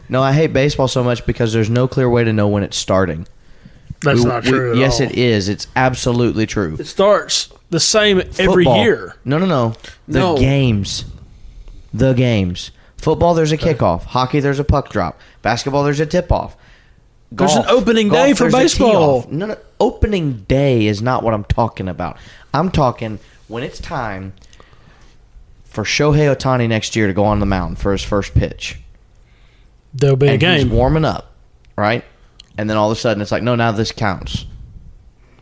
No, I hate baseball so much because there's no clear way to know when it's starting. That's not true at yes, all. it is. It's absolutely true. It starts the same every Football. year. No. The games. The games. Football, there's a kickoff. Hockey, there's a puck drop. Basketball, there's a tip-off. There's an opening day for baseball. No. Opening day is not what I'm talking about. I'm talking when it's time for Shohei Ohtani next year to go on the mound for his first pitch. There'll be a game. He's warming up, right? And then all of a sudden, it's like, no, now this counts.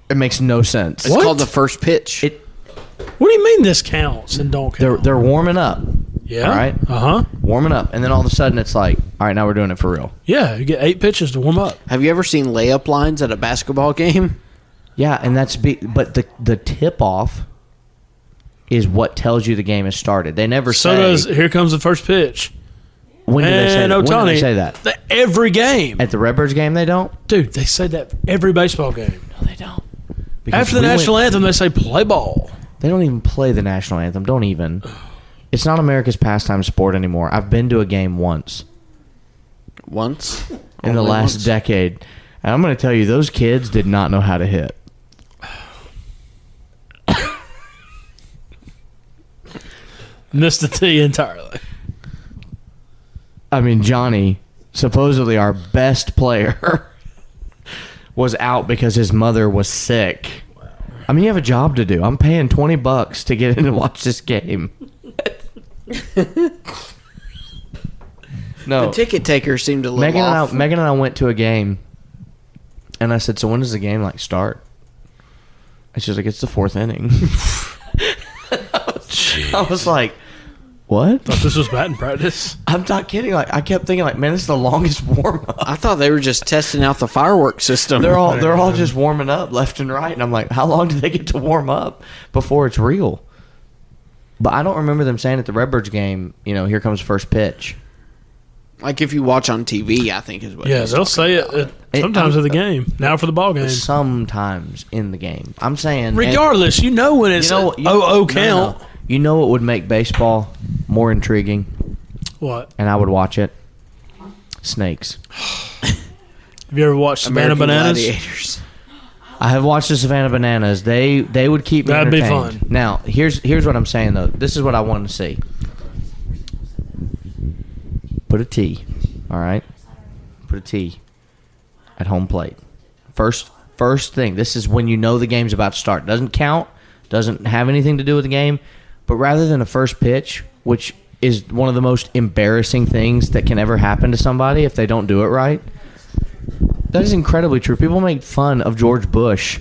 It makes no sense. It's called the first pitch. What do you mean this counts and don't count? They're warming up. Yeah. All right? Uh-huh. Warming up. And then all of a sudden, it's like, all right, now we're doing it for real. Yeah, you get 8 pitches to warm up. Have you ever seen layup lines at a basketball game? Yeah, and but the tip-off is what tells you the game has started. They never say... Here comes the first pitch. When do they say that? Ohtani, When do they say that? Every game. At the Redbirds game, they don't? Dude, they say that every baseball game. No, they don't. Because After the national anthem, they say play ball. They don't even play the national anthem. Don't even. It's not America's pastime sport anymore. I've been to a game once. Once? In the last decade. And I'm going to tell you, those kids did not know how to hit. Missed the tee entirely. I mean, Johnny, supposedly our best player, was out because his mother was sick. Wow. I mean, you have a job to do. I'm paying $20 to get in and watch this game. No. The ticket takers seem to live off. Megan and I went to a game, and I said, so when does the game, start? And she's like, it's the 4th inning. I was like, what? Thought this was batting practice. I'm not kidding. I kept thinking, man, this is the longest warm-up. I thought they were just testing out the fireworks system. They're all just warming up left and right, and I'm like, how long do they get to warm up before it's real? But I don't remember them saying at the Redbirds game, here comes first pitch. Like if you watch on TV, I think is what. Yeah, they'll say it sometimes at the game. Now for the ball game. Sometimes in the game. I'm saying, regardless, when it's count. No. You know what would make baseball more intriguing? What? And I would watch it. Snakes. Have you ever watched Savannah Bananas? Gladiators. I have watched the Savannah Bananas. They would keep me That'd entertained. be fun. Now, here's what I'm saying though. This is what I want to see. Put a tee. All right? Put a tee at home plate. First thing. This is when you know the game's about to start. Doesn't count. Doesn't have anything to do with the game. But rather than a first pitch, which is one of the most embarrassing things that can ever happen to somebody if they don't do it right, that is incredibly true. People make fun of George Bush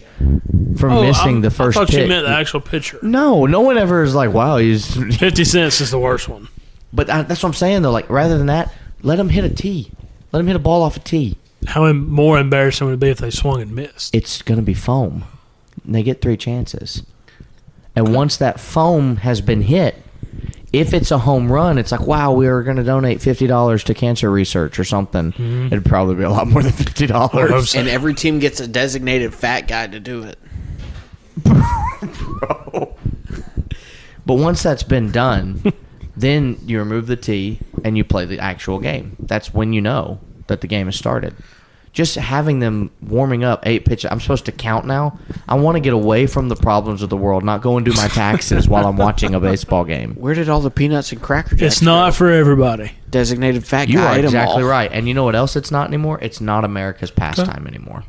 for missing the first pitch. I thought you meant the actual pitcher. No one ever is like, wow, he's... 50 cents is the worst one. But that's what I'm saying, though. Rather than that, let him hit a tee. Let him hit a ball off a tee. How more embarrassing would it be if they swung and missed? It's going to be foam. And they get 3 chances. And once that foam has been hit, if it's a home run, it's like, wow, we are going to donate $50 to cancer research or something. Mm-hmm. It'd probably be a lot more than $50. And every team gets a designated fat guy to do it. Bro. But once that's been done, then you remove the tee and you play the actual game. That's when you know that the game has started. Just having them warming up 8 pitches. I'm supposed to count now. I want to get away from the problems of the world, not go and do my taxes while I'm watching a baseball game. Where did all the peanuts and Cracker Jacks It's not for everybody. Designated fat guy. You are exactly right. And you know what else it's not anymore? It's not America's pastime anymore.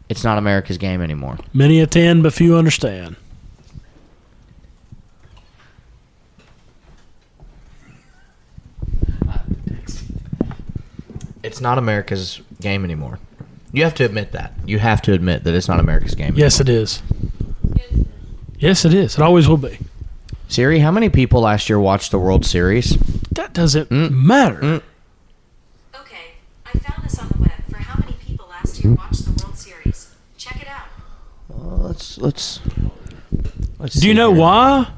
It's not America's game anymore. Many attend, but few understand. It's not America's game anymore. You have to admit that. You have to admit that it's not America's game anymore. Yes, it is. Yes, it is. It always will be. Siri, how many people last year watched the World Series? That doesn't matter. Okay, I found this on the web for how many people last year watched the World Series. Check it out. Let's Do you know why?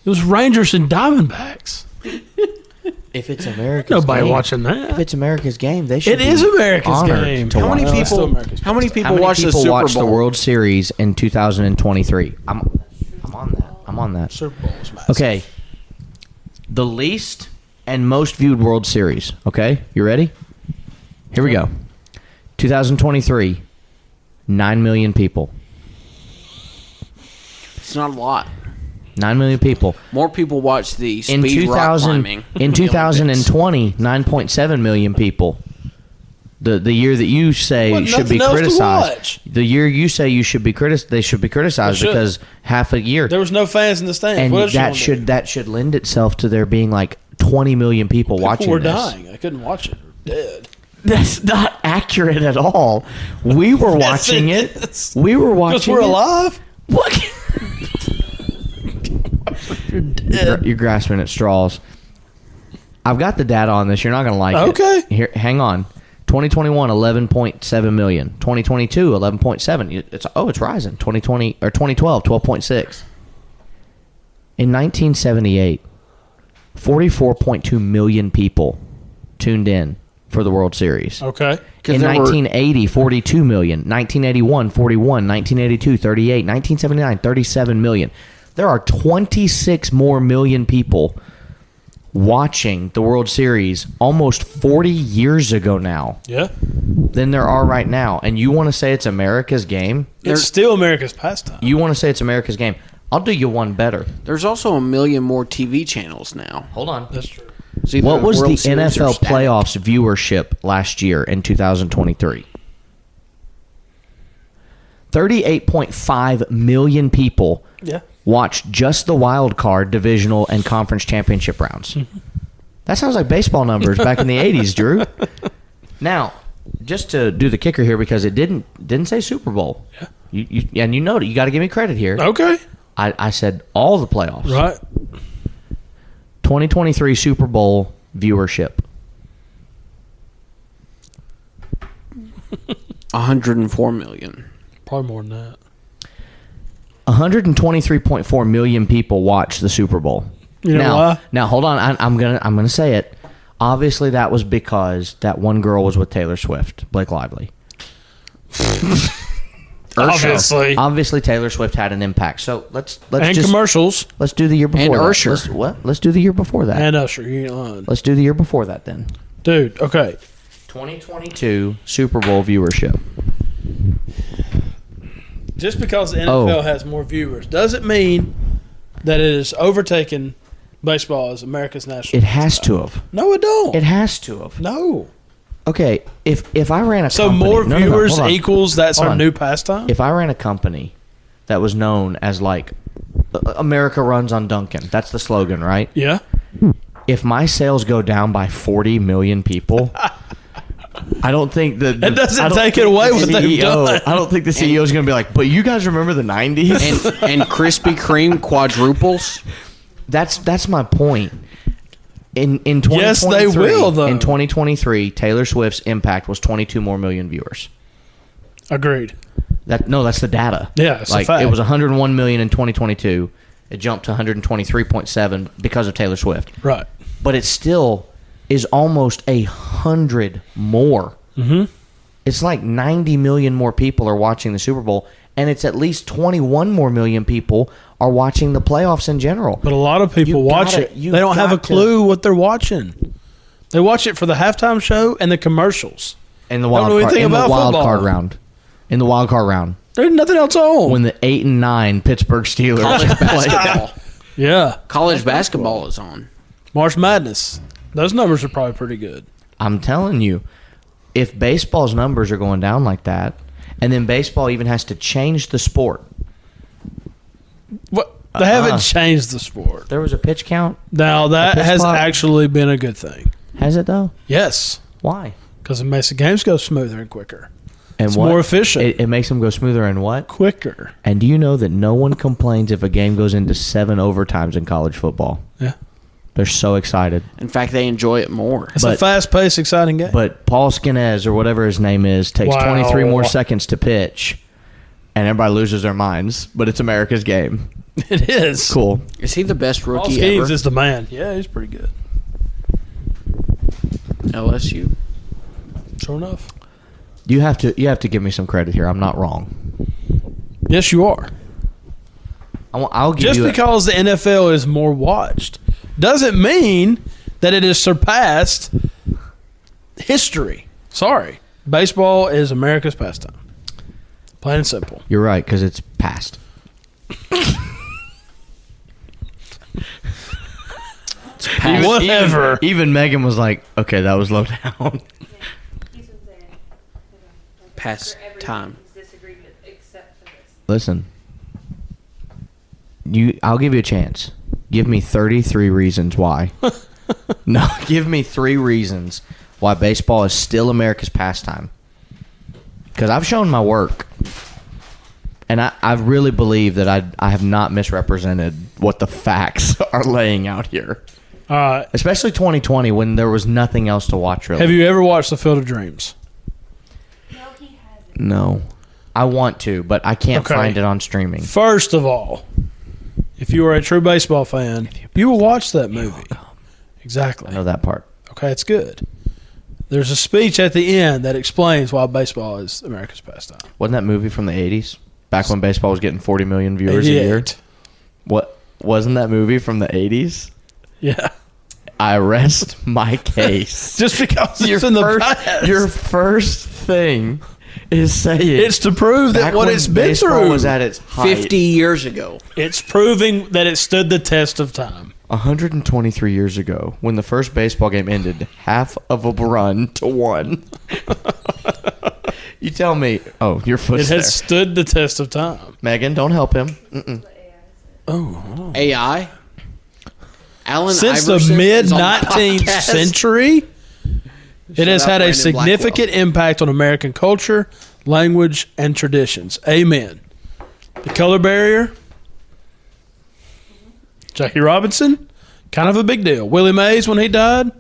It was Rangers and Diamondbacks. If it's America's Nobody game, watching that. If it's America's game, they should. It is America's honored game. to How many watch. people? How many people watched the Super watched Bowl? the World Series in 2023? I'm on that. Super Bowl was massive. Okay. The least and most viewed World Series. Okay, you ready? Here we go. 2023, 9 million people. It's not a lot. 9 million people. More people watch the In speed rock climbing. In 2020, 9.7 million people. The year that you say What, should be nothing else to criticized. watch? The year you say you should be they should be criticized They should. because half a year. There was no fans in the stands. And What else you that gonna should do? that should lend itself to there being like 20 million people watching People were this. dying. I couldn't watch it. They're dead. That's not accurate at all. We were Yes, watching it it. is. We were watching Because we're it. alive. What? You're dead. You're grasping at straws. I've got the data on this. You're not going to like it. Okay. Here, hang on. 2021, 11.7 million. 2022, 11.7. It's rising. 2020 or 2012, 12.6. In 1978, 44.2 million people tuned in for the World Series. Okay. In there were- 1980, 42 million. 1981, 41. 1982, 38. 1979, 37 million. There are 26 more million people watching the World Series almost 40 years ago now Yeah. than there are right now. And you want to say it's America's game? It's still America's pastime. You want to say it's America's game? I'll do you one better. There's also a million more TV channels now. Hold on. That's true. It's either What was World the Series or NFL static. playoffs viewership last year in 2023? 38.5 million people Yeah. watched just the wild card, divisional, and conference championship rounds. That sounds like baseball numbers back in the 80s, Drew. Now, just to do the kicker here, because it didn't say Super Bowl. Yeah. You know it. You got to give me credit here. Okay. I said all the playoffs. Right. 2023 Super Bowl viewership. 104 million. Probably more than that. 123.4 million people watched the Super Bowl. You know why? Now hold on. I'm gonna say it. Obviously, that was because that one girl was with Taylor Swift, Blake Lively. Obviously, Taylor Swift had an impact. So let's And just commercials. let's do the year before. And that. Usher. Let's do the year before that. And Usher. You ain't lying. Let's do the year before that then. Dude, okay. 2022 Super Bowl viewership. Just because the NFL has more viewers doesn't mean that it has overtaken baseball as America's national. It has to have. No, it don't. It has to have. No. Okay, if I ran a So company, more no, viewers hold on. equals that's Hold our on. new pastime? If I ran a company that was known as like America runs on Duncan, that's the slogan, right? Yeah. If my sales go down by 40 million people, I don't think that It doesn't take it away what they've done. I don't think the CEO is going to be like, but you guys remember the 90s? And Krispy Kreme quadruples. That's my point. In 2023, Yes, they will, though. In 2023, Taylor Swift's impact was 22 more million viewers. Agreed. That's the data. Yeah, it's a like fact. it was 101 million in 2022. It jumped to 123.7 because of Taylor Swift. Right. But it still is almost 100 more. Mm-hmm. It's like 90 million more people are watching the Super Bowl, and it's at least 21 more million people are watching the playoffs in general. But a lot of people You watch gotta- it. you They don't have a got to- clue what they're watching. They watch it for the halftime show and the commercials. In the Don't wild know card, anything in the about wild football. card round, in the wild card round, There's nothing else on. when the 8 and 9 Pittsburgh Steelers College play. basketball. Yeah. College basketball is on. March Madness. Those numbers are probably pretty good. I'm telling you, if baseball's numbers are going down like that, and then baseball even has to change the sport. What? They haven't changed the sport. There was a pitch count. Now, that pitch has clock? actually been a good thing. Has it though? Yes. Why? Because it makes the games go smoother and quicker. And It's what? more efficient. It makes them go smoother and what? Quicker. And do you know that no one complains if a game goes into 7 overtimes in college football? Yeah. They're so excited. In fact, they enjoy it more. It's a But- fast-paced, exciting game. But Paul Skinez, or whatever his name is, takes Wow. 23 more seconds to pitch, and everybody loses their minds. But it's America's game. It is. Cool. Is he the best Paul rookie Skeens ever? is the man. Yeah, he's pretty good. LSU. Sure enough. You have to give me some credit here. I'm not wrong. Yes, you are. I'll give Just you because the NFL is more watched doesn't mean that it has surpassed history. Sorry. Baseball is America's pastime. Plain and simple. You're right, because it's past. Whatever. Even Megan was like, okay, that was low down. Past time. Listen, I'll give you a chance. Give me 33 reasons why. No, give me 3 reasons why baseball is still America's pastime. Because I've shown my work. And I really believe that I have not misrepresented what the facts are laying out here. All right. Especially 2020 when there was nothing else to watch, really. Have you ever watched The Field of Dreams? No. I want to, but I can't find it on streaming. First of all, if you are a true baseball fan, you will watch that movie. Exactly. I know that part. Okay, it's good. There's a speech at the end that explains why baseball is America's pastime. Wasn't that movie from the 80s? Back when baseball was getting 40 million viewers a year? What? Wasn't that movie from the 80s? Yeah. I rest my case. Just because it's in the past. Your first thing is saying It's to prove that what it's been through was at its height. 50 years ago. It's proving that it stood the test of time. 123 years ago, when the first baseball game ended, half of a run to 1. You tell me. Oh, your foot's It has there. stood the test of time. Megan, don't help him. Oh. AI. Allen Since Iverson the mid is on the 19th podcast. century, it has out had a Brandon significant impact on American culture, language, and traditions. Amen. The color barrier, Jackie Robinson, kind of a big deal. Willie Mays when he died.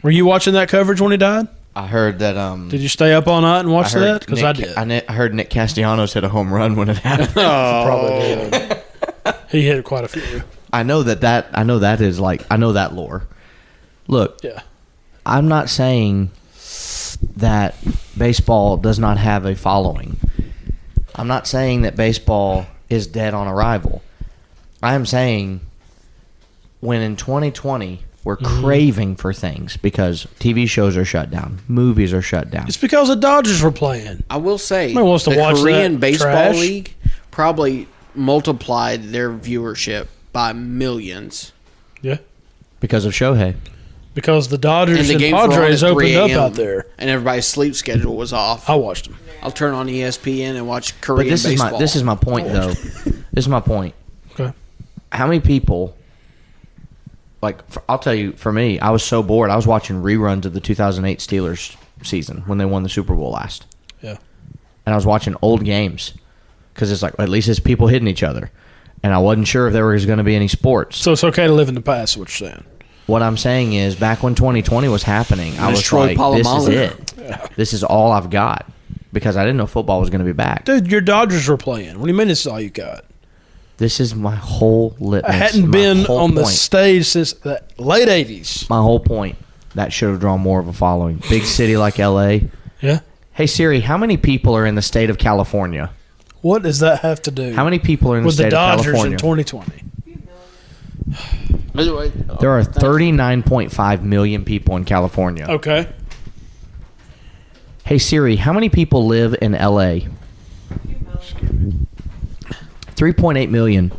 Were you watching that coverage when he died? I heard that. Did you stay up all night and watch that? Because I did. I heard Nick Castellanos hit a home run when it happened. Probably did. He hit quite a few. I know that is like, I know that lore. Look, Yeah. I'm not saying that baseball does not have a following. I'm not saying that baseball is dead on arrival. I am saying when in 2020 we're craving for things because TV shows are shut down, movies are shut down. It's because the Dodgers were playing. I will say, Nobody wants to the watch Korean that Baseball trash. League probably multiplied their viewership by millions. Yeah. Because of Shohei. Because the Dodgers And the and games were on Padres at 3 opened up a.m. out there. And everybody's sleep schedule was off. I watched them. I'll turn on ESPN and watch But Korean this baseball. is my point though. This is my point. Okay. How many people, like, I'll tell you, for me, I was so bored. I was watching reruns of the 2008 Steelers season when they won the Super Bowl last. Yeah. And I was watching old games because it's like, at least it's people hitting each other. And I wasn't sure if there was going to be any sports. So it's okay to live in the past, is what you're saying. What I'm saying is, back when 2020 was happening, I There's was Troy like, this is Polamalu. it. This is all I've got. Because I didn't know football was going to be back. Dude, your Dodgers were playing. What do you mean it's all you got? This is my whole litmus. I hadn't my been whole on the point. stage since the late 80s. My whole point. That should have drawn more of a following. Big city like LA. Yeah. Hey Siri, how many people are in the state of California? What does that have to do How many people are in the with the state Dodgers of in California? 2020? There are 39.5 million people in California. Okay. Hey Siri, how many people live in LA? 3.8 million.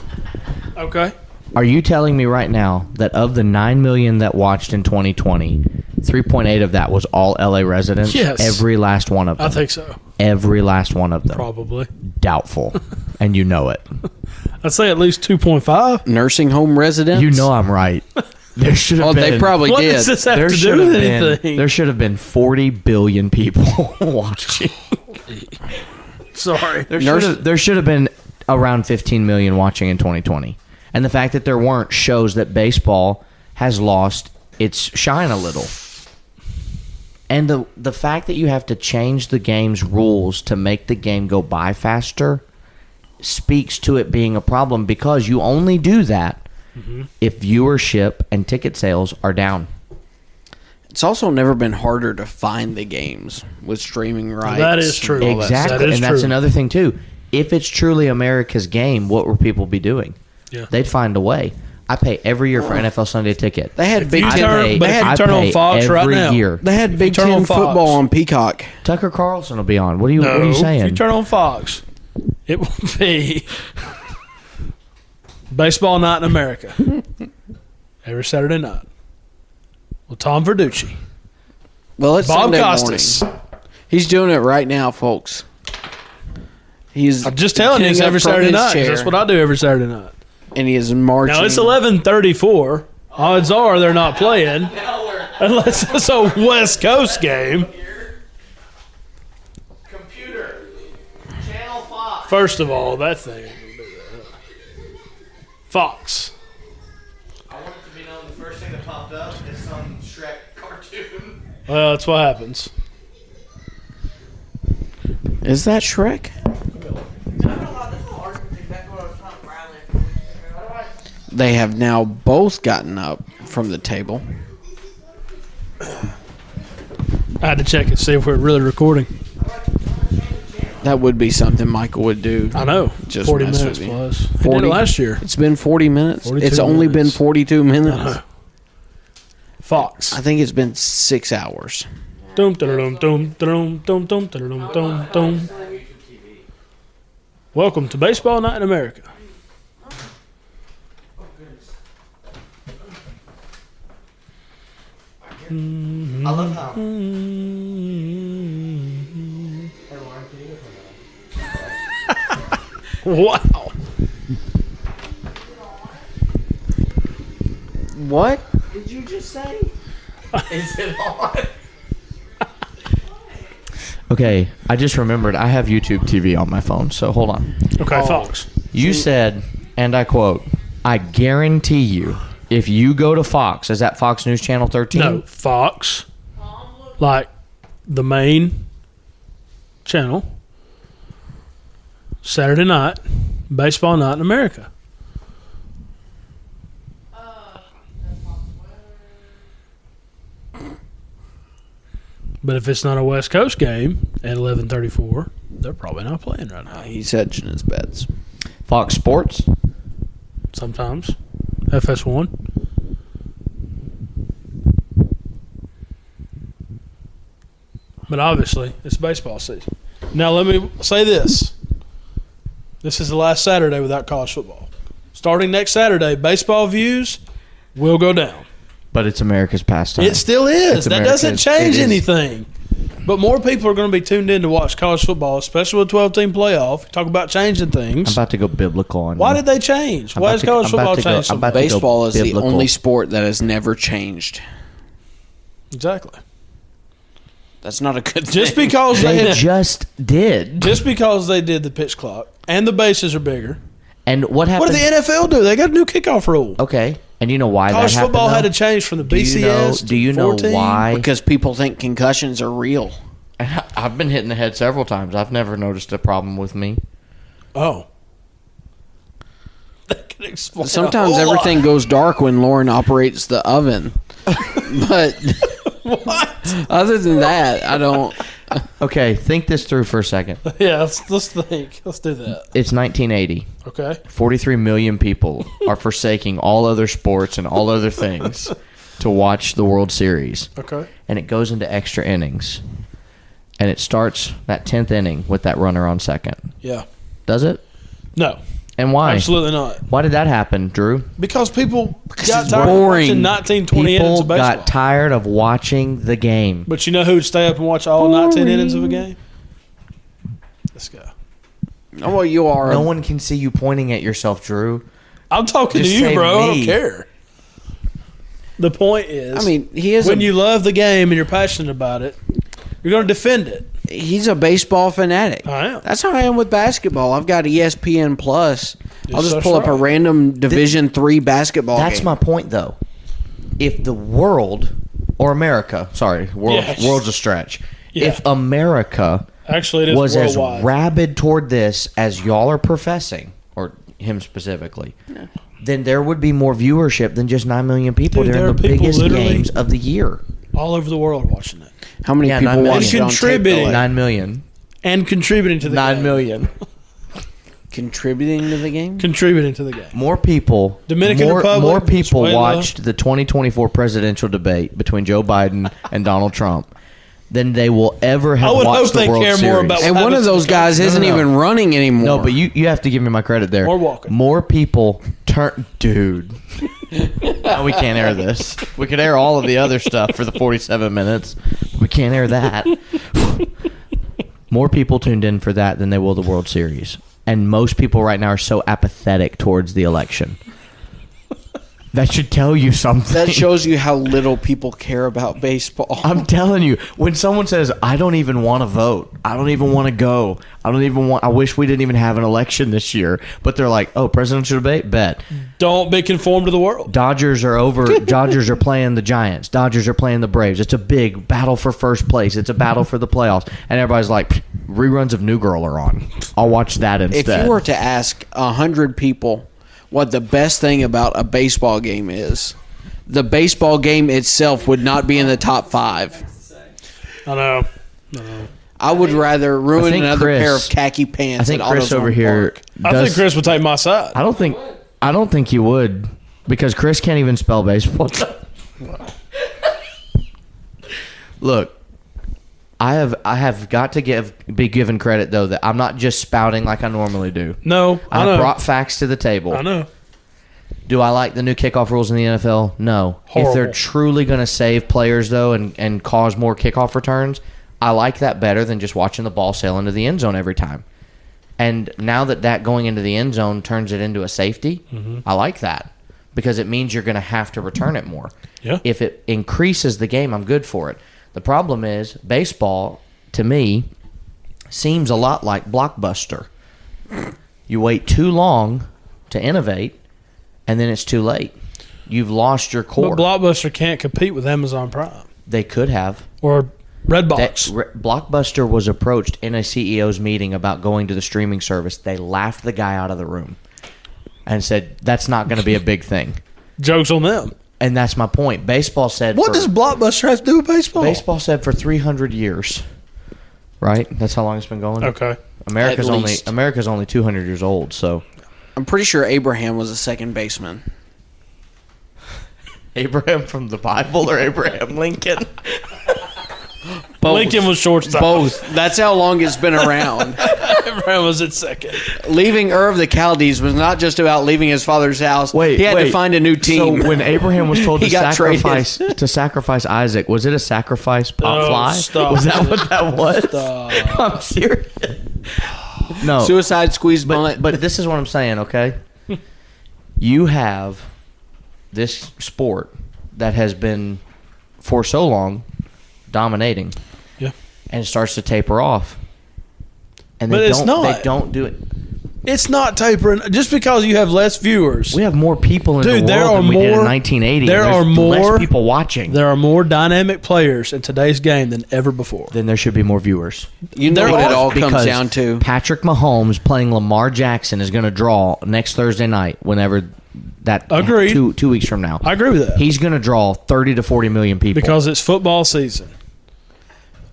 Okay. Are you telling me right now that of the 9 million that watched in 2020, 3.8 of that was all LA residents? Yes. Every last one of them. I think so. Every last one of them. Probably. Doubtful. And you know it. I'd say at least 2.5. Nursing home residents. You know I'm right. There should have Well, been. they probably What did. does this have There to should do have with been. anything? There should have been 40 billion people watching. Sorry. There should have been around 15 million watching in 2020. And the fact that there weren't shows that baseball has lost its shine a little. And the fact that you have to change the game's rules to make the game go by faster speaks to it being a problem because you only do that if viewership and ticket sales are down. It's also never been harder to find the games with streaming rights. That is true. and all that Exactly. That is And that's true. another thing, too. If it's truly America's game, what would people be doing? Yeah. They'd find a way. I pay every year for NFL Sunday Ticket. They had Big you Ten. turn- but if you I turn on pay Fox right every now- year. They had Big turn Ten on Fox. football on Peacock. Tucker Carlson will be on. What are you No, saying? if you turn on Fox, it will be Baseball Night in America every Saturday night with Tom Verducci, Well, it's Bob Sunday Costas. morning. He's doing it right now, folks. He's I'm just telling you, it's getting up every from Saturday his night. 'Cause chair, That's what I do every Saturday night. and he is marching. Now it's 11:34. Odds are they're not playing unless it's a West Coast game. Computer. Channel 5. First of all, that thing. ain't gonna do that. Fox. I want it to be known the first thing that popped up is some Shrek cartoon. Well, that's what happens. Is that Shrek? They have now both gotten up from the table. I had to check and see if we're really recording. That would be something Michael would do. I know. Just 40 mess minutes with you. plus. He did 40 it last year. It's been 40 minutes. 42 It's only been minutes. 42 minutes. Fox. I think it's been 6 hours. Dum dum dum dum dum dum dum dum dum. Welcome to Baseball Night in America. I love how. Wow. What did you just say? Is it on? Okay, I just remembered I have YouTube TV on my phone, so hold on. Okay, Fox. You said, and I quote, I guarantee you, if you go to Fox, is that Fox News Channel 13? No, Fox. Like the main channel. Saturday night, Baseball Night in America. But if it's not a West Coast game at 11:34, they're probably not playing right now. He's hedging his bets. Fox Sports? Sometimes, FS1. But obviously, it's baseball season. Now, let me say this. This is the last Saturday without college football. Starting next Saturday, baseball views will go down. But it's America's pastime. It still is. It's That doesn't America's- change it is. anything. But more people are going to be tuned in to watch college football, especially with 12-team playoff. Talk about changing I'm things. about to go biblical on Why you. did they change? I'm Why about has to- college I'm about football to go- changed so I'm about much? to go Baseball is the biblical. only sport that has never changed. Exactly. That's not a good Just thing. because They just did. just because they did the pitch clock and the bases are bigger. And what What happened? did the NFL do? They got a new kickoff rule. Okay. And you know why College that happened? football had though? to change from the Do you know, BCS do you to know 14. why? Because people think concussions are real. I've been hit in the head several times. I've never noticed a problem with me. Oh. That can explain Sometimes a whole everything goes dark when Lauren operates the oven. But What? other than that, I don't. Okay, think this through for a second. Yeah, let's think. Let's do that. It's 1980. Okay. 43 million people are forsaking all other sports and all other things to watch the World Series. Okay. And it goes into extra innings. And it starts that 10th inning with that runner on second. Yeah. Does it? No. And why? Absolutely not. Why did that happen, Drew? Because people got it's tired of boring. watching 19, 20 innings People of baseball. got tired of watching the game. But you know who would stay up and watch all 19 innings of a game? This guy. Oh, well, you are. No one can see you pointing at yourself, Drew. I'm talking Just to you, say bro. I don't me. care. The point is, I mean, he is. when you love the game and you're passionate about it, you're going to defend it. He's a baseball fanatic. I am. That's how I am with basketball. I've got ESPN Plus. I'll just that's pull up a right. random Division III basketball That's game. my point, though. If the world, or America, sorry, Yes. world's a stretch. Yeah. If America Actually, it is was as worldwide. rabid toward this as y'all are professing, or him specifically, then there would be more viewership than just 9 million people Dude, there during are the people biggest literally- games of the year. all over the world watching it How many Yeah, people 9 watch million. it on tape Contributing. delay? 9 million. and contributing to the game. million. Contributing to the game? contributing to the game. More people, Dominican more, Republic, more people Venezuela. watched the 2024 presidential debate between Joe Biden and Donald Trump than they will ever have I would hope watched the they World care Series. more about And one of those guys isn't No. even running anymore. No, but you have to give me my credit there. Or walking. More people turn, dude. No, we can't air this. We could air all of the other stuff for the 47 minutes. We can't air that. More people tuned in for that than they will the World Series. And most people right now are so apathetic towards the election. That should tell you something. that shows you how little people care about baseball. I'm telling you, when someone says, I don't even want to vote, I don't even want to go, I wish we didn't even have an election this year, but they're like, oh, presidential debate? Bet. Don't be conformed to the world. Dodgers are over. Dodgers are playing the Giants. Dodgers are playing the Braves. It's a big battle for first place. It's a battle for the playoffs. And everybody's like, reruns of New Girl are on. I'll watch that instead. If you were to ask 100 people what the best thing about a baseball game is, the baseball game itself would not be in the top 5. I know. I would rather ruin think another Chris- pair of khaki pants. I think at Chris AutoZone over here Park. I does. think Chris would take my side. I don't think he would, because Chris can't even spell baseball. Look, I have got to be given credit though that I'm not just spouting like I normally do. No, I know. I brought facts to the table. I know. Do I like the new kickoff rules in the NFL? No. Horrible. If they're truly going to save players though and cause more kickoff returns, I like that better than just watching the ball sail into the end zone every time. And now that going into the end zone turns it into a safety, I like that because it means you're going to have to return it more. Yeah. If it increases the game, I'm good for it. The problem is baseball, to me, seems a lot like Blockbuster. You wait too long to innovate, and then it's too late. You've lost your core. But Blockbuster can't compete with Amazon Prime They could have. or Redbox. Blockbuster was approached in a CEO's meeting about going to the streaming service. They laughed the guy out of the room and said, that's not going to be a big thing. Joke's on them. And that's my point. Baseball said What for, does Blockbuster have to do with baseball? baseball said for 300 years. Right? That's how long it's been going? Okay. America's At only least. 200 years old, so I'm pretty sure Abraham was a second baseman. Abraham from the Bible or Abraham Lincoln? Both. Lincoln was shortstop. Both. That's how long it's been around. Abraham was at second. Leaving Ur of the Chaldees was not just about leaving his father's house. Wait, he had to find a new team. So when Abraham was told He to got sacrifice Isaac, was it a sacrifice pop Oh, fly? stop. Was that what that was? Stop. I'm serious. No, Suicide squeeze bunt. but this is what I'm saying. Okay, you have this sport that has been for so long dominating, Yeah. and it starts to taper off. And But they it's don't. not. They don't do it. It's not tapering. Just because you have less viewers, We have more people in Dude, the there world are than we did in more- 1980. there There's are more- less people watching. there are more dynamic players in today's game than ever before. Then there should be more viewers. You know There what it are- all comes Because down to. Patrick Mahomes playing Lamar Jackson is going to draw next Thursday night. Whenever that Agreed. 2 weeks from now, I agree with that. he's going to draw 30 to 40 million people. Because it's football season.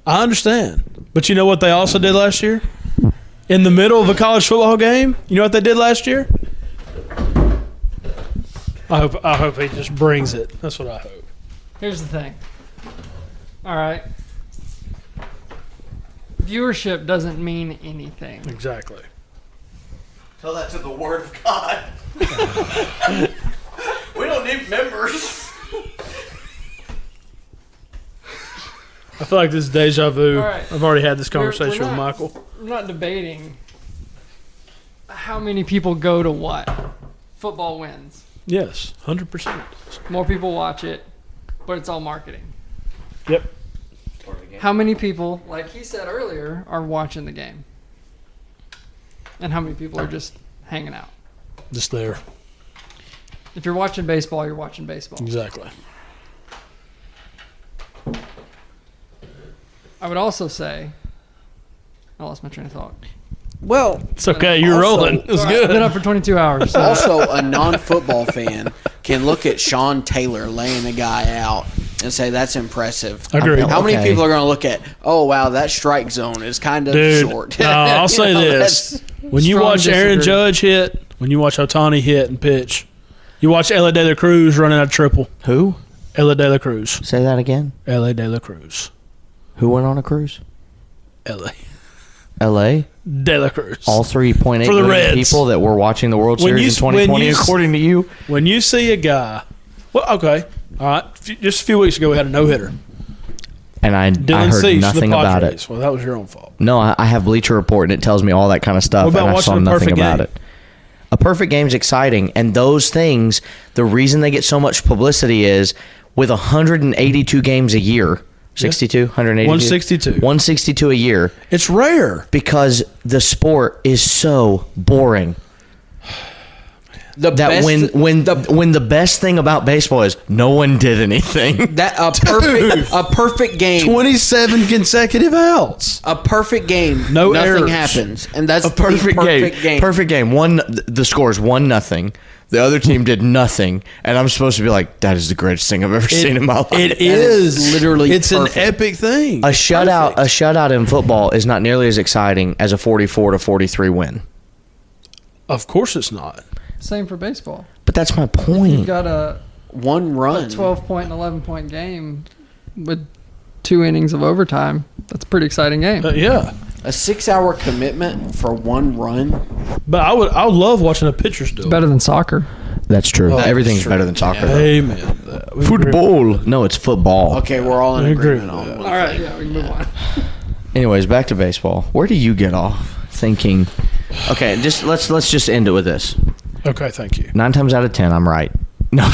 I understand. But you know what they also did last year? In the middle of a college football game, you know what they did last year? I hope he just brings it. That's what I hope. Here's the thing. All right. Viewership doesn't mean anything. Exactly. Tell that to the Word of God. We don't need members. I feel like this is deja vu. All right. I've already had this We're conversation with not- Michael. We're not debating how many people go to what. Football wins. Yes, 100%. More people watch it, but it's all marketing. Yep. How many people, like he said earlier, are watching the game? And how many people are just hanging out? Just there. If you're watching baseball, you're watching baseball. Exactly. I would also say, I lost my train of thought. Well, It's okay. You're Also- rolling. It's I've been good. up for 22 hours. So. also a non-football fan can look at Sean Taylor laying a guy out and say that's impressive. Agreed. How many Okay. people are going to look at, oh, wow, that strike zone is kind of Dude, short? no, I'll say You know, this. When you Strong watch Aaron disagree. Judge hit, when you watch Otani hit and pitch, you watch Ella De La Cruz running out of triple. Who? Ella De La Cruz. Say that again. Ella De La Cruz. Who went on a cruise? Ella L.A. De La Cruz. All 3.8 For the million Reds. people that were watching the World When Series you- in when 2020, you- according to you. When you see a guy, well, okay, all right, just a few weeks ago we had a no-hitter. And I Dylan heard Cease, nothing the about Padres. it. Well, that was your own fault. No, I have Bleacher Report, and it tells me all that kind of stuff, What about and I watching saw a nothing perfect about game? it. A perfect game's exciting, and those things, the reason they get so much publicity is with 182 games a year, 62, 182? 162. 162 a year, It's rare. because the sport is so boring. The That best, when the best thing about baseball is no one did anything. that a perfect game, 27 consecutive outs. a perfect game, No nothing errors. happens, and that's A perfect, the perfect game. Perfect game. The score is 1-0. The other team did nothing, and I'm supposed to be like, that is the greatest thing I've ever seen in my life. It is is literally It's perfect. an epic thing. A shutout in football is not nearly as exciting as a 44-43 win. Of course, it's not. Same for baseball. But that's my You've point. got a One run. 12-point and 11-point game with 2 innings of overtime. That's a pretty exciting game. Yeah, A 6-hour commitment for one run. but I would love watching a pitcher's duel. Better than soccer. That's true. Oh, Everything's that's true. better than soccer. Yeah. Amen. We agree. Football. No, it's football. Okay, we're all in I agree agreement with on that. one. All right, yeah, we can move on. Anyways, back to baseball. Where do you get off thinking? Okay, just let's just end it with this. Okay, thank you. 9 times out of 10, I'm right. No,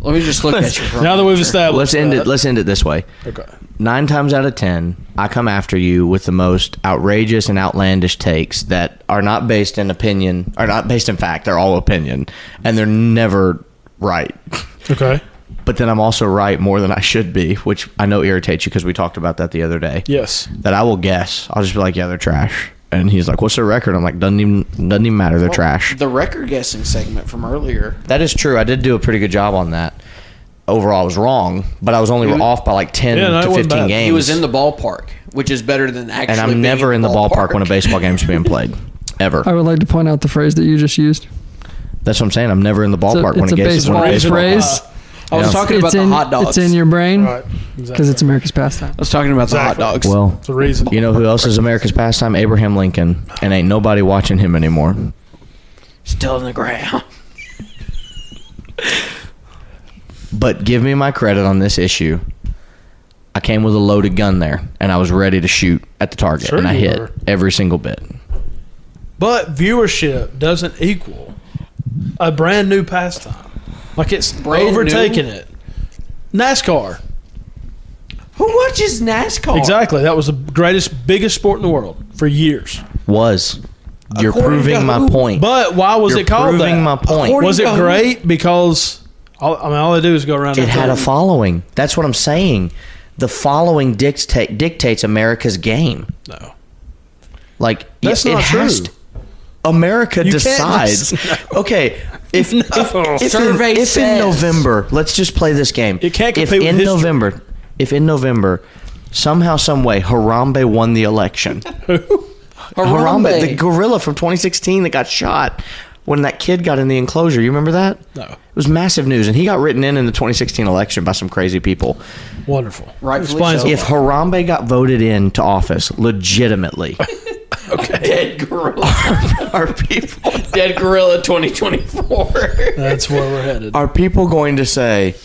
Let me just look at you. Now that we've established, let's end that. it. Let's end it this way. Okay. 9 times out of 10, I come after you with the most outrageous and outlandish takes that are not based in opinion, are not based in fact. They're all opinion, and they're never right. Okay. But then I'm also right more than I should be, which I know irritates you because we talked about that the other day. Yes. That I will guess. I'll just be like, yeah, they're trash. And he's like, what's their record? I'm like, doesn't even matter. They're trash. The record guessing segment from earlier. That is true. I did do a pretty good job on that. Overall, I was wrong, but I was only off by like 10 Yeah, no, it to wasn't 15 bad. games. He was in the ballpark, which is better than actually. and I'm being never in the ballpark when a baseball game's being played. Ever. I would like to point out the phrase that you just used. That's what I'm saying. I'm never in the ballpark when it's a a game's when a baseball baseball. phrase. I was Yeah. talking about It's the in, hot dogs. It's in your brain Right. because Exactly. it's America's pastime. I was talking about the hot Exactly. dogs. Well, It's a reason. you know who else is America's pastime? Abraham Lincoln. And ain't nobody watching him anymore. Still in the ground. But give me my credit on this issue. I came with a loaded gun there, and I was ready to shoot at the target, Sure and I you hit were. every single bit. But viewership doesn't equal a brand new pastime. Like it's Brand overtaking new? it. NASCAR. Who watches NASCAR? Exactly. That was the greatest, biggest sport in the world for years. Was. You're According to proving my who? point. But why was You're it called proving that? my point. According Was it to who? great? Because all they do is go around. It and had a throw- following. That's what I'm saying. The following dictates America's game. No. Like That's it not has true. to. America You can't decides. just- Okay, if Survey in says. November, let's just play this game. You can't if compete with in history. if in November, somehow, some way, Harambe won the election. Harambe, the gorilla from 2016 that got shot when that kid got in the enclosure. You remember that? No. It was massive news, and he got written in the 2016 election by some crazy people. Wonderful. Rightfully Explains so. a If lot. Harambe got voted into office legitimately, Dead gorilla. are people Dead gorilla 2024. That's where we're headed. are people going to say,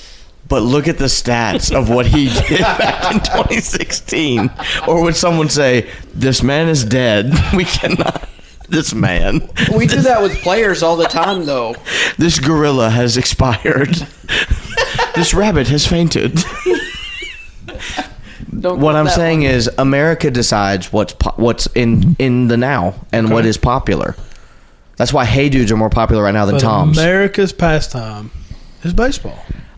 but look at the stats of what he did back in 2016? Or would someone say, this man is dead. We cannot. This man. We do that with players all the time, though. This gorilla has expired. This rabbit has fainted. Don't What go I'm that saying one. is America decides what's in the now and what is popular. That's why Hey Dudes are more popular right now than But Toms. America's pastime is baseball.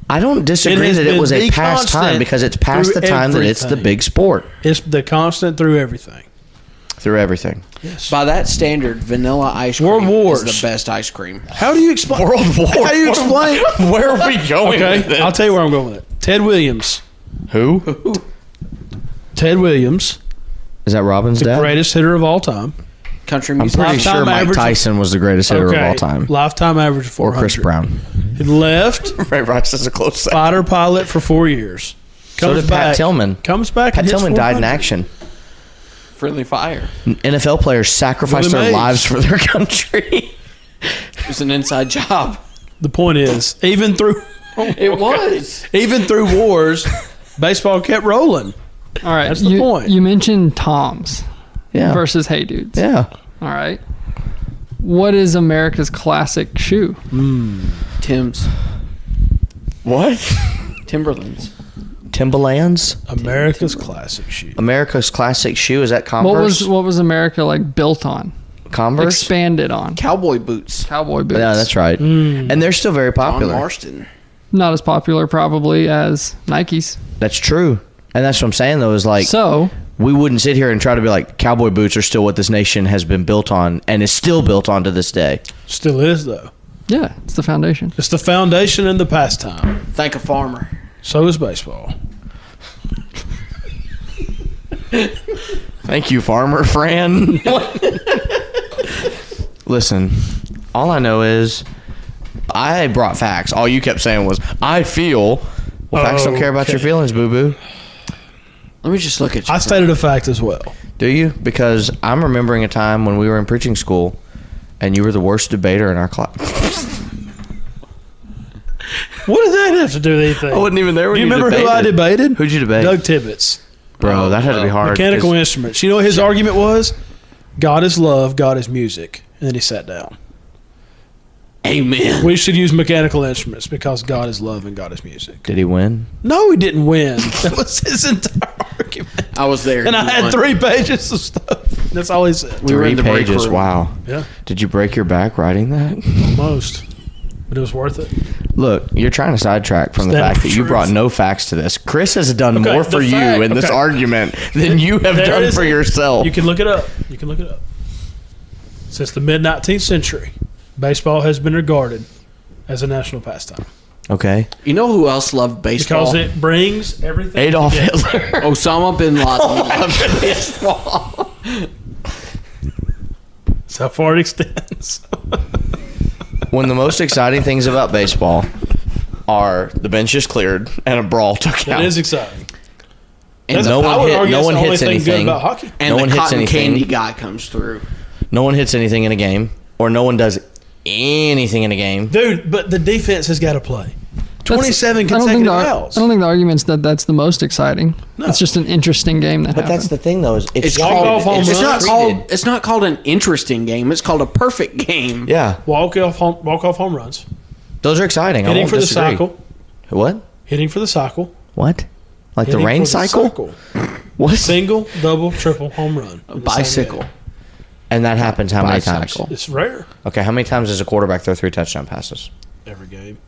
I don't disagree has that it been was a the pastime constant because it's past the through time that it's the everything. big sport It's the constant through everything. through everything. By that standard, vanilla ice cream World Wars. is the best ice cream. How do you explain? World War. How do you explain? Where are we going? Okay, I'll tell you where I'm going with it. Ted Williams. Who? Ted Williams, Is that Robin's the dad? greatest hitter of all time. Country I'm music. pretty Lifetime sure Mike average- Tyson was the greatest hitter of all time. Lifetime average of 400. Or Chris Brown. He left, Ray Rice is a close second. fighter pilot for 4 years. So did Pat Tillman. Comes back. Pat and hits Tillman died in 400. action. Friendly fire. NFL players sacrifice Willie their Mays. lives for their country. It was an inside job. The point is, even through It was. even through wars, baseball kept rolling. All right. That's the point. You mentioned Toms Yeah. versus Hey Dudes. Yeah. All right. What is America's classic shoe? Tim's. What? Timberlands. Timberlands? America's classic shoe. America's classic shoe. Is that Converse? What was America like built on? Converse? Expanded on? Cowboy boots. Cowboy boots. Yeah, that's right. And they're still very Don popular. Marston. Not as popular probably as Nikes. That's true. And that's what I'm saying, though, is like, So we wouldn't sit here and try to be like, cowboy boots are still what this nation has been built on and is still built on to this day. Still is though. yeah, it's the foundation. It's the foundation and the pastime. Thank a farmer. So is baseball. Thank you, Farmer Fran. Listen, all I know is I brought facts. All you kept saying was, I feel. Well, facts don't care about your feelings, boo-boo. Let me just look at you. I stated a fact as well. Do you? Because I'm remembering a time when we were in preaching school and you were the worst debater in our class. What did that have to do with anything? I wasn't even there when Do you you remember who I debated? Who'd you debate? Doug Tibbetts. Bro, that had to be hard. Mechanical 'cause instruments. You know what his argument was? God is love, God is music. And then he sat down. Amen. We should use mechanical instruments because God is love and God is music. Did he win? No, he didn't win. That was his entire argument. I was there. And I He had won. 3 pages of stuff. That's all he said. We were in the break pages. room. Wow. Yeah, Did you break your back writing that? almost. But it was worth it. Look, you're trying to sidetrack from the Stand fact for that you truth. brought no facts to this. Chris has done Okay, more the for you fact- in this okay. argument than you have There done is- for yourself. You can look it up. You can look it up. Since the mid-19th century, baseball has been regarded as a national pastime Okay. You know who else loved baseball? because it brings everything. Adolf together. Hitler. Osama bin Laden. That's how far it extends. One of the most exciting things about baseball are the benches cleared and a brawl took That out. is exciting. And no the, one I would hit- argue no that's one the only hits thing anything. good about hockey. and no the one hits cotton anything. candy guy comes through. No one hits anything in a game, or no one does anything in a game. Dude, but the defense has got to play. 27 I don't think consecutive the, outs. I don't think the argument's that that's the most exciting. No. It's just an interesting game that But that's happened. the thing, though, is It's Walk called. off home It's run. not treated. called. It's not called an interesting game. It's called a perfect game. Yeah, Walk off home runs. those are exciting. I Hitting won't for the disagree. cycle. What? Hitting for the cycle. What? Like the Hitting rain for the cycle? What? Single, double, triple, home run. A in the same bicycle. game. And that happens how many Bicycle. times? It's rare Okay, how many times does a quarterback throw 3 touchdown passes? every game.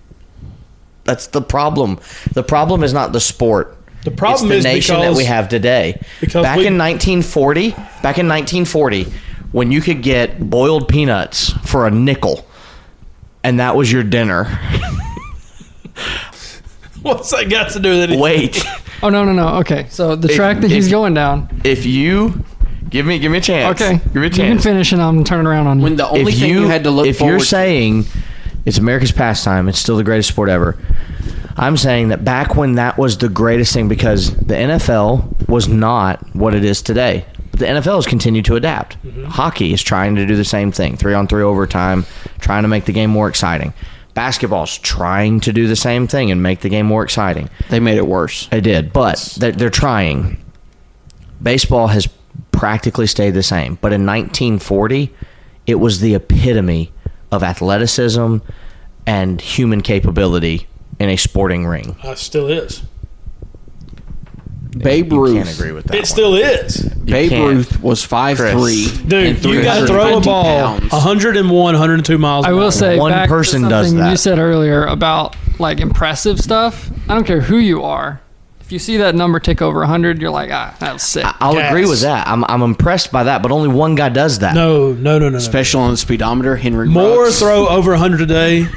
That's the problem. The problem is not the sport. The problem it's is the nation because that we have today. because back we- in 1940, when you could get boiled peanuts for a nickel, and that was your dinner. What's that got to do with it? Wait, Oh no. Okay, so the track that he's if- going down. if you give me a chance. Okay, give me a you can chance. finish and I'm turning around on you. When the only thing you had to look if forward you're to. saying it's America's pastime, it's still the greatest sport ever. I'm saying that back when that was the greatest thing, because the NFL was not what it is today. But the NFL has continued to adapt. Hockey is trying to do the same thing, 3-on-3 overtime, trying to make the game more exciting. Basketball's trying to do the same thing and make the game more exciting. They made it worse. They did, but they're trying. Baseball has practically stayed the same. But in 1940, it was the epitome of athleticism and human capability in a sporting ring. Still is. Babe You Ruth. can't agree with that. It still is. Babe can't. Ruth was 5'3". Dude, you got to throw a ball 101, 102 miles I an will hour. say, One back person to does something that. you said earlier about like impressive stuff. I don't care who you are. If you see that number tick over 100, you're like, that was sick. I'll Gas. agree with that. I'm impressed by that, but only one guy does that. No. Special on the speedometer, Henry More Ruggs. throw over 100 a day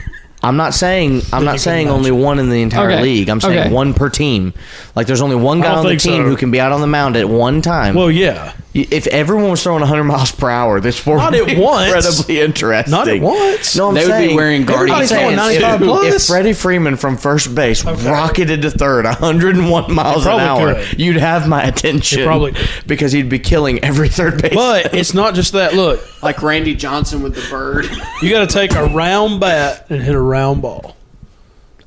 I'm not saying only one in the entire Okay. league. I'm saying Okay. one per team. Like there's only one guy don't on the think team so. who can be out on the mound at one time. Well, yeah. If everyone was throwing 100 miles per hour, this sport Not would at be once. incredibly interesting. Not at once. No, I'm They would saying be wearing Guardian Everybody's throwing fans. 95 plus. if Freddie Freeman from first base Okay. rocketed to third 101 miles an probably hour, could. you'd have my attention. He probably could. because he'd be killing every third base. But it's not just that. Look, Like Randy Johnson with the bird. you got to take a round bat and hit a round ball.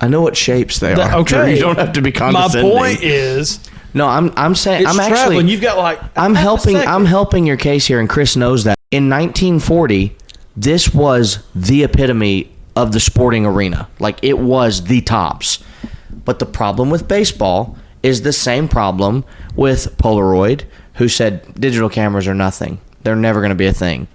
I know what shapes they are. Okay. Drew. You don't have to be My condescending. point is, No, I'm saying it's I'm traveling. actually You've got like I'm half a helping second. I'm helping your case here, and Chris knows that. In 1940, this was the epitome of the sporting arena. Like it was the tops. But the problem with baseball is the same problem with Polaroid, who said digital cameras are nothing. They're never going to be a thing.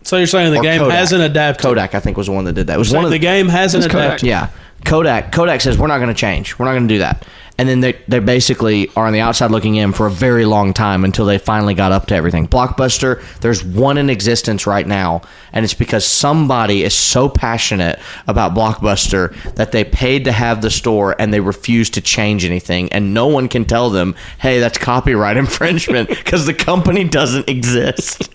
So you're saying the Or game Kodak. hasn't adapted. Kodak, I think, was the one that did that. It was So one of the game hasn't It's Kodak. adapted. Yeah. Kodak says we're not going to change. We're not going to do that. And then they basically are on the outside looking in for a very long time until they finally got up to everything. Blockbuster, there's one in existence right now, and it's because somebody is so passionate about Blockbuster that they paid to have the store and they refuse to change anything, and no one can tell them, hey, that's copyright infringement because the company doesn't exist.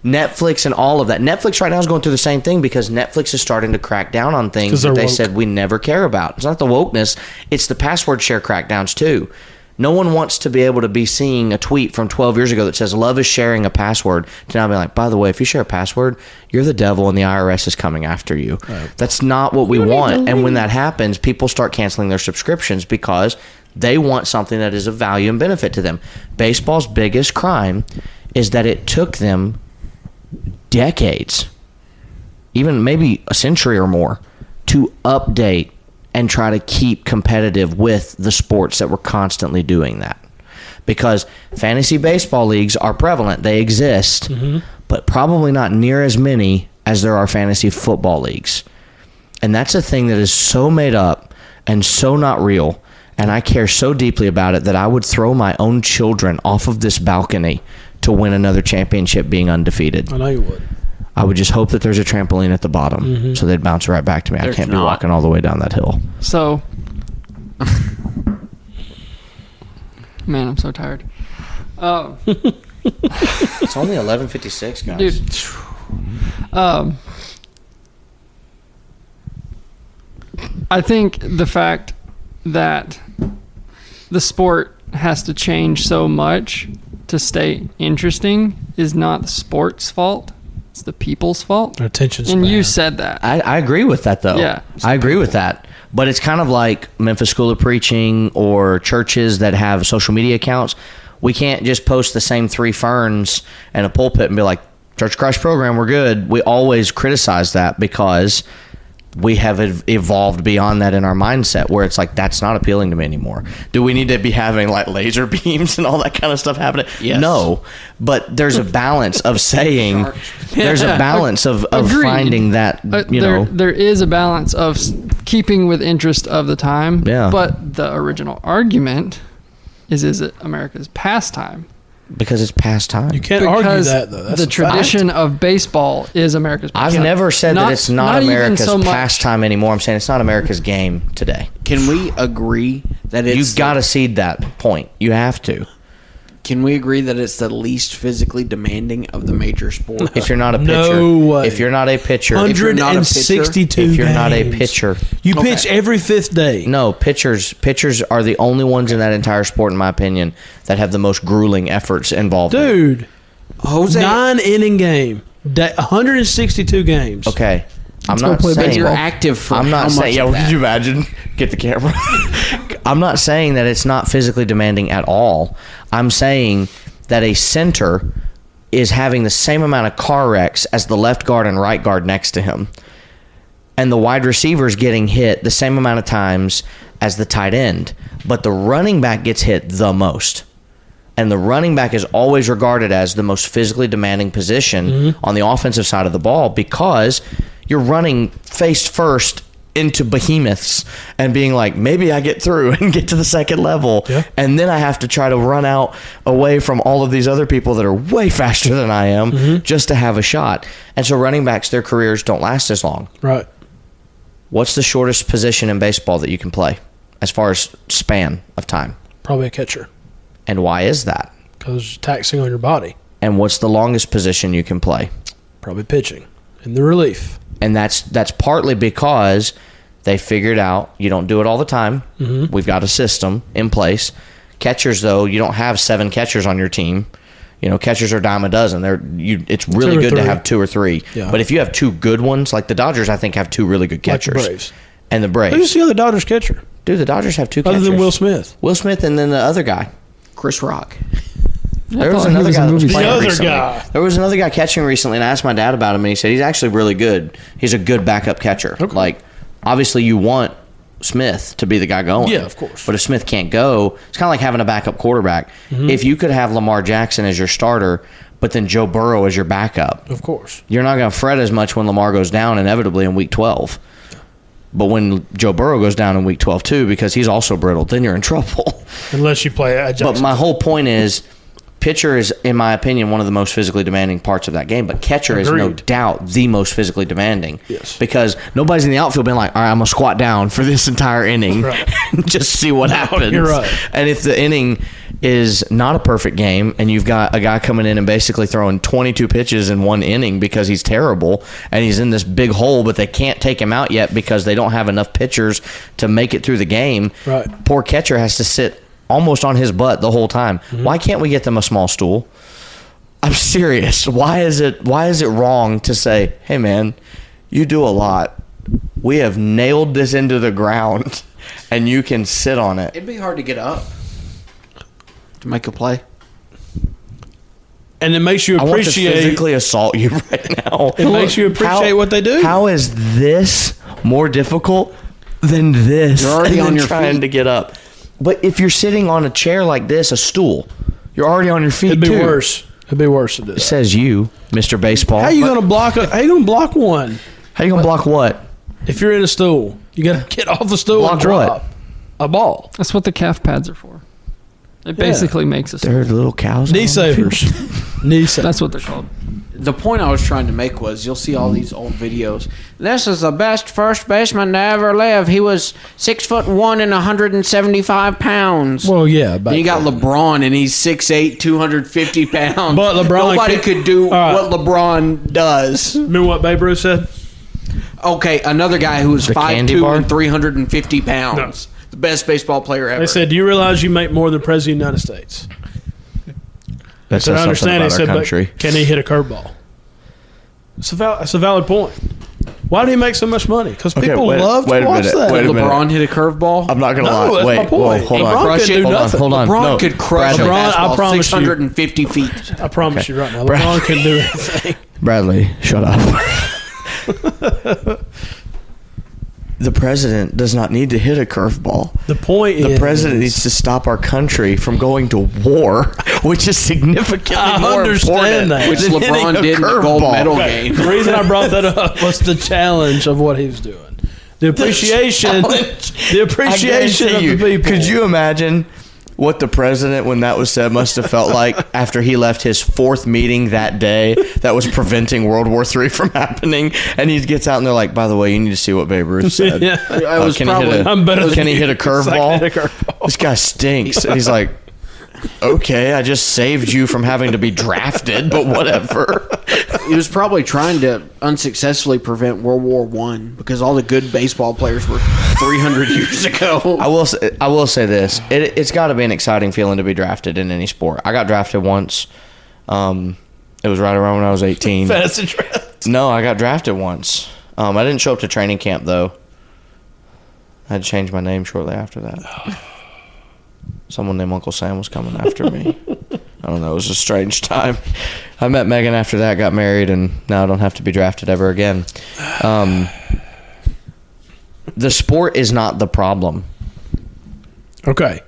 Netflix and all of that. Netflix right now is going through the same thing because Netflix is starting to crack down on things 'Cause that they're they woke. said we never care about. It's not the wokeness, it's the password share crackdowns too. No one wants to be able to be seeing a tweet from 12 years ago that says love is sharing a password to now be like, by the way, if you share a password, you're the devil and the IRS is coming after you. That's not what we want. And when that happens, people start canceling their subscriptions because they want something that is of value and benefit to them. Baseball's biggest crime is that it took them decades, even maybe a century or more, to update and try to keep competitive with the sports that were constantly doing that. Because fantasy baseball leagues are prevalent, they exist, but probably not near as many as there are fantasy football leagues. And that's a thing that is so made up and so not real, and I care so deeply about it that I would throw my own children off of this balcony to win another championship being undefeated. I know you would. I would just hope that there's a trampoline at the bottom so they'd bounce right back to me. I There's can't be not. walking all the way down that hill. So, man, I'm so tired. It's only 11:56, guys. Dude, I think the fact that the sport has to change so much to stay interesting is not the sport's fault. It's the people's fault. Their attention And you span. said that. I agree with that, though. Yeah. I agree with that. But it's kind of like Memphis School of Preaching or churches that have social media accounts. We can't just post the same three ferns in a pulpit and be like, Church of Christ program, we're good. We always criticize that because we have evolved beyond that in our mindset where it's like, that's not appealing to me anymore. Do we need to be having like laser beams and all that kind of stuff happening? Yes. No. But there's a balance of saying, there's a balance of Agreed. finding that, there is a balance of keeping with interest of the time. Yeah. But the original argument is it America's pastime? because it's past time. You can't argue Because that though. That's the a fact. tradition of baseball is America's I've pastime. never said that it's not even America's so much- pastime anymore. I'm saying it's not America's game today. Can we agree that it's You've got to cede that point. You have to. Can we agree that it's the least physically demanding of the major sports? If you're not a pitcher, No way. if you're not a pitcher, if you're not a 162 if you're not a games. pitcher, You pitch every fifth day. no, pitchers are the only ones in that entire sport, in my opinion, that have the most grueling efforts involved. Dude, Jose, 9-inning game. 162 games. Okay. I'm go not play saying you're active for I'm not how saying. much Yeah, of could that? you imagine? Get the camera. I'm not saying that it's not physically demanding at all. I'm saying that a center is having the same amount of car wrecks as the left guard and right guard next to him, and the wide receiver is getting hit the same amount of times as the tight end, but the running back gets hit the most. And the running back is always regarded as the most physically demanding position on the offensive side of the ball because you're running face first into behemoths and being like, maybe I get through and get to the second level. Yeah. And then I have to try to run out away from all of these other people that are way faster than I am just to have a shot. And so running backs, their careers don't last as long. Right. What's the shortest position in baseball that you can play as far as span of time? Probably a catcher And why is that? because it's taxing on your body. And what's the longest position you can play? Probably pitching and the relief. And that's partly because they figured out you don't do it all the time. Mm-hmm. We've got a system in place. Catchers, though, you don't have 7 catchers on your team. You know, catchers are a dime a dozen. It's really 2 or good to 3. have 2 or 3. Yeah. But if you have 2 good ones, like the Dodgers, I think have 2 really good Like the catchers. Braves. And the Braves. Who's the other Dodgers catcher Dude, the Dodgers have 2 other catchers. than Will Smith? Will Smith and then the other guy. Chris Rock. There was thought he another was a guy that was movie playing star. The other recently. guy. There was another guy catching recently, and I asked my dad about him, and he said he's actually really good. He's a good backup catcher. Okay. Like, obviously, you want Smith to be the guy going. Yeah, of course. But if Smith can't go, it's kind of like having a backup quarterback. Mm-hmm. If you could have Lamar Jackson as your starter, but then Joe Burrow as your backup, Of course. you're not going to fret as much when Lamar goes down inevitably in week 12. But when Joe Burrow goes down in week 12 too, because he's also brittle, then you're in trouble. Unless you play at But Jackson. my whole point is, pitcher is, in my opinion, one of the most physically demanding parts of that game. But catcher is no Agreed. doubt the most physically demanding. Yes. Because nobody's in the outfield being like, all right, I'm going to squat down for this entire inning Right. and just see what happens. you're right. And if the inning is not a perfect game and you've got a guy coming in and basically throwing 22 pitches in one inning because he's terrible and he's in this big hole, but they can't take him out yet because they don't have enough pitchers to make it through the game. Right. Poor catcher has to sit almost on his butt the whole time. Mm-hmm. Why can't we get them a small stool? I'm serious. Why is it wrong to say, hey man, you do a lot. We have nailed this into the ground and you can sit on it. It'd be hard to get up to make a play. And it makes you I want to appreciate. physically assault you right now. It makes you appreciate what they do. How is this more difficult than this? You're already and on then your trying feet. to get up. But if you're sitting on a chair like this, a stool, you're already on your feet. It'd be too. worse. It'd be worse to do that. Says you, Mr. Baseball. How you gonna block? How you gonna block one? How you gonna block what? If you're in a stool, you gotta get off the stool Block and drop what? a ball. That's what the calf pads are for. It basically makes us. They're little cows. Knee on the field. savers. Knee savers. That's what they're called. The point I was trying to make was you'll see all these old videos. This is the best first baseman to ever live. He was 6'1" and 175 pounds. Well, yeah. Then you got LeBron and he's 6'8", 250 pounds. But LeBron Nobody can't- could do All right. what LeBron does. Remember what Babe Ruth said? Okay, another guy who was The candy 5'2" bar? and 350 pounds. The best baseball player ever. They said, "Do you realize you make more than President of the United States?" That So I says something understand. He about our said, country. "But can he hit a curveball?" That's a valid point. Why do he make so much money? Because people love to watch that. wait a minute. LeBron hit a curveball? I'm not gonna No, lie. that's Wait, my point. whoa, hold LeBron on. Crush could it. do Hold on, nothing. hold on. LeBron No, could crush Bradley. a LeBron, I fastball promise you. 650 feet. I promise you right now, Brad- LeBron can do anything. Bradley, shut up. The president does not need to hit a curveball. The point The is, president needs to stop our country from going to war, which is significantly I more understand important that. Which than hitting LeBron a did in the gold curveball. medal Okay, game. the reason I brought that up was the challenge of what he was doing. The appreciation, the appreciation I of guarantee the people. Could you imagine what the president, when that was said, must have felt like after he left his 4th meeting that day that was preventing World War III from happening, and he gets out and they're like, "By the way, you need to see what Babe Ruth said. Yeah. It was can he probably hit a, I'm better than can he you. hit a It's like curveball? hit a curveball. This guy stinks." And he's like, "Okay, I just saved you from having to be drafted, but whatever." He was probably trying to unsuccessfully prevent World War One because all the good baseball players were 300 years ago. I will say this: it's got to be an exciting feeling to be drafted in any sport. I got drafted once. It was right around when I was 18. Fantasy draft. No, I got drafted once. I didn't show up to training camp though. I had to change my name shortly after that. Someone named Uncle Sam was coming after me. I don't know. It was a strange time. I met Megan after that, got married, and now I don't have to be drafted ever again. The sport is not the problem. Okay,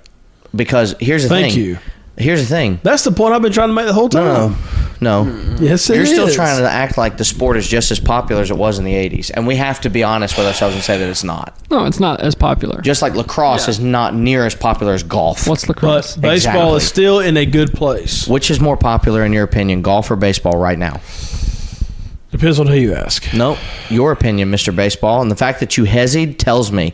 Because here's the thing. thank you. Here's the thing. That's the point I've been trying to make the whole time. No. Yes, it You're still is. trying to act like the sport is just as popular as it was in the 80s. And we have to be honest with ourselves and say that it's not. No, it's not as popular. Just like lacrosse is not near as popular as golf. What's lacrosse? But baseball is still in a good place. Which is more popular in your opinion, golf or baseball right now? Depends on who you ask. Nope. Your opinion, Mr. Baseball. And the fact that you hesitate tells me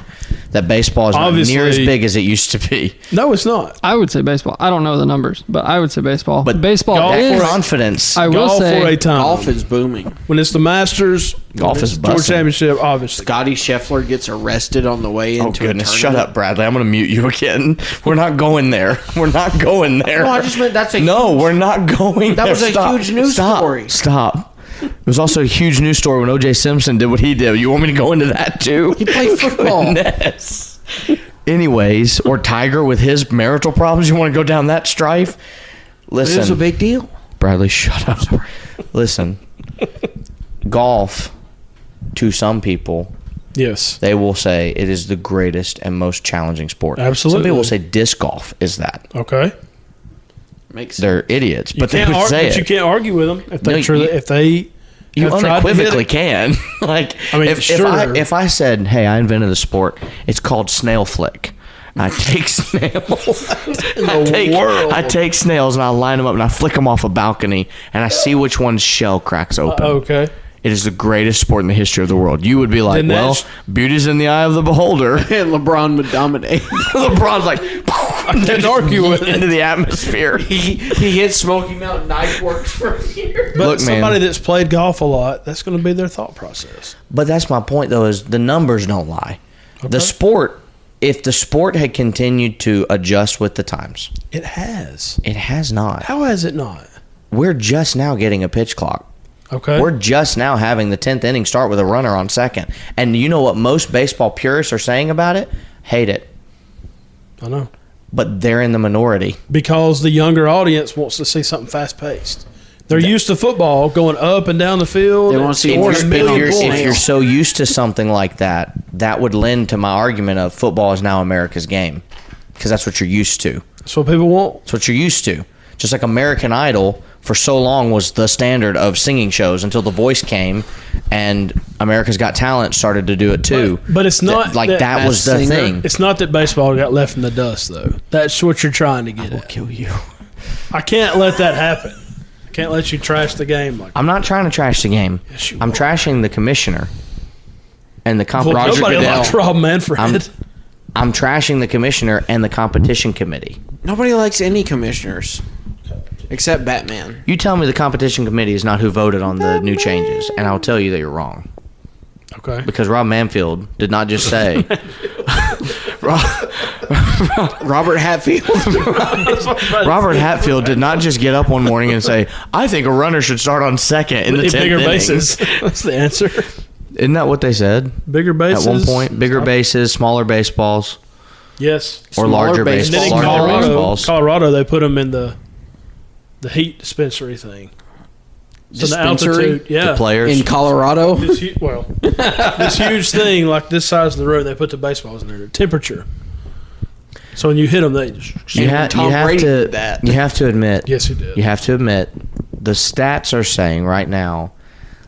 that baseball is not near as big as it used to be. No, it's not. I would say baseball. I don't know the numbers, but I would say baseball. But baseball golf is for confidence. I will Golf for a say time. Golf is booming. When it's the Masters, Golf when is it's the George busting. Championship, obviously. Scotty Scheffler gets arrested on the way into Oh, goodness. a Shut tournament. up, Bradley. I'm going to mute you again. We're not going there. We're not going there. No, I just meant that's a No, we're not going That there. was a Stop. huge news Stop. story. Stop. It was also a huge news story when O.J. Simpson did what he did. You want me to go into that too? He played football. Goodness. Anyways, or Tiger with his marital problems. You want to go down that strife? It was a Listen, big deal. Bradley, shut up. Listen, golf, to some people, Yes. they will say it is the greatest and most challenging sport. Absolutely. Some people will say disc golf is that. Okay. Makes sense. They're idiots, but they Can't would say but it. you can't argue with them if they No, truly, you- if they You have tried to hit unequivocally it. can. Like, I mean, if sure. if I said, "Hey, I invented a sport. It's called snail flick." I take snails. I take snails and I line them up and I flick them off a balcony and I see which one's shell cracks open. Okay. It is the greatest sport in the history of the world. You would be like, Then "Well, that's- beauty's in the eye of the beholder." And LeBron would dominate. LeBron's like, I didn't argue with it. into the atmosphere. he hits Smoky Mountain Knife Works from here. But Look, man. somebody that's played golf a lot, that's going to be their thought process. But that's my point, though, is the numbers don't lie. The sport, if the sport had continued to adjust with the times, It has. it has not. How has it not? We're just now getting a pitch clock. Okay. We're just now having the 10th inning start with a runner on second. And you know what most baseball purists are saying about it? Hate it. I know. But they're in the minority. Because the younger audience wants to see something fast paced. They're used to football going up and down the field. They and wanna see scoring if a you're- million if points. If you're so used to something like that, that would lend to my argument of football is now America's game. Because that's what you're used to. That's what people want. That's what you're used to. Just like American Idol for so long was the standard of singing shows until The Voice came and America's Got Talent started to do it too. But it's not like that- that was the Best singer. thing. It's not that baseball got left in the dust, though. That's what you're trying to get at. Kill you. I can't let that happen. I can't let you trash the game like I'm not trying to trash the game. Yes, you I'm are. trashing the commissioner and the well, competition. nobody likes Rob Manfred. I'm trashing the commissioner and the competition committee. Nobody likes any commissioners except Batman. You tell me the competition committee is not who voted on the new changes, and I'll tell you that you're wrong. Okay. Because Rob Manfield did not just say. Robert Hatfield. Robert Hatfield did not just get up one morning and say, "I think a runner should start on second in the 10th Bigger inning." bases. That's the answer. Isn't that what they said Bigger bases. at one point? Bigger bases, smaller baseballs, Yes. or larger baseballs. And then in baseballs. Larger Colorado, baseballs. Colorado, they put them in the heat dispensary thing. So the Dispensary? altitude, yeah. The players. In Colorado. This huge thing like this size of the room, they put the baseballs in there. The temperature. So when you hit them, they just you, Tom Brady to. did that. You have to admit. yes, he did. You have to admit, the stats are saying right now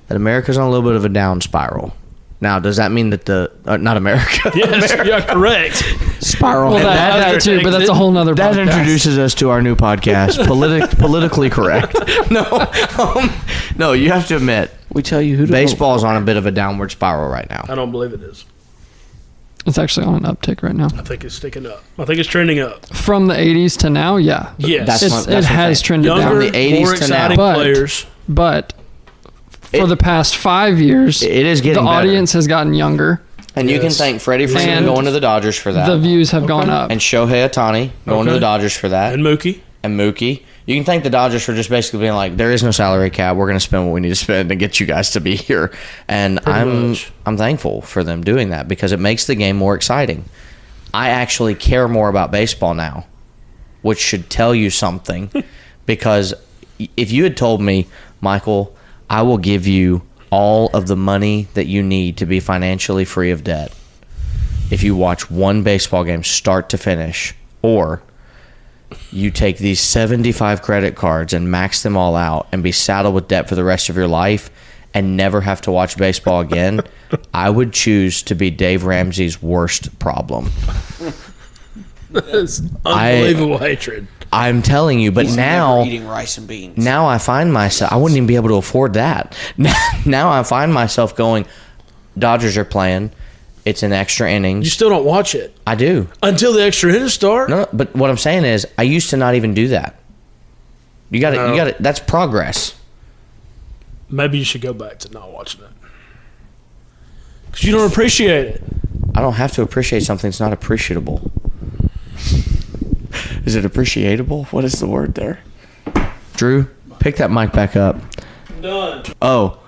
that America's on a little bit of a down spiral. Now, does that mean that not America? Yes, you're correct. Spiral. Well, that too, but that's a whole nother That podcast. introduces us to our new podcast, politically correct. No, you have to admit, We tell you who to baseball's on a bit of a downward spiral right now. I don't believe it is. It's actually on an uptick right now. I think it's sticking up. I think it's trending up. From the 80s to now, yeah. Yes. That's It's, what- it that's what has they- trended Younger, down. the 80s more to now. exciting But- players. But for the past 5 years, It is the getting better. audience has gotten younger. And you can Yes. thank Freddie Freeman And going to the Dodgers for that. The views have gone up. And Shohei Ohtani going to Okay. the Dodgers for that. And Mookie. And Mookie. You can thank the Dodgers for just basically being like, there is no salary cap. We're going to spend what we need to spend to get you guys to be here. And much. I'm thankful for them doing that because it makes the game more exciting. I actually care more about baseball now, which should tell you something. Because if you had told me, Michael, I will give you all of the money that you need to be financially free of debt if you watch one baseball game start to finish, or you take these 75 credit cards and max them all out and be saddled with debt for the rest of your life and never have to watch baseball again, I would choose to be Dave Ramsey's worst problem. It's unbelievable hatred. I'm telling you, but He's now never eating rice and beans. now I find myself, I wouldn't even be able to afford that. Now I find myself going, Dodgers are playing. It's an extra You innings. still don't watch it I do. until the extra innings start. No, but what I'm saying is, I used to not even do that. You got to, you got to. That's progress. Maybe you should go back to not watching it because you don't appreciate it. I don't have to appreciate something that's not appreciable. Is it appreciable? What is the word there? Drew, pick that mic back up. I'm done. Oh,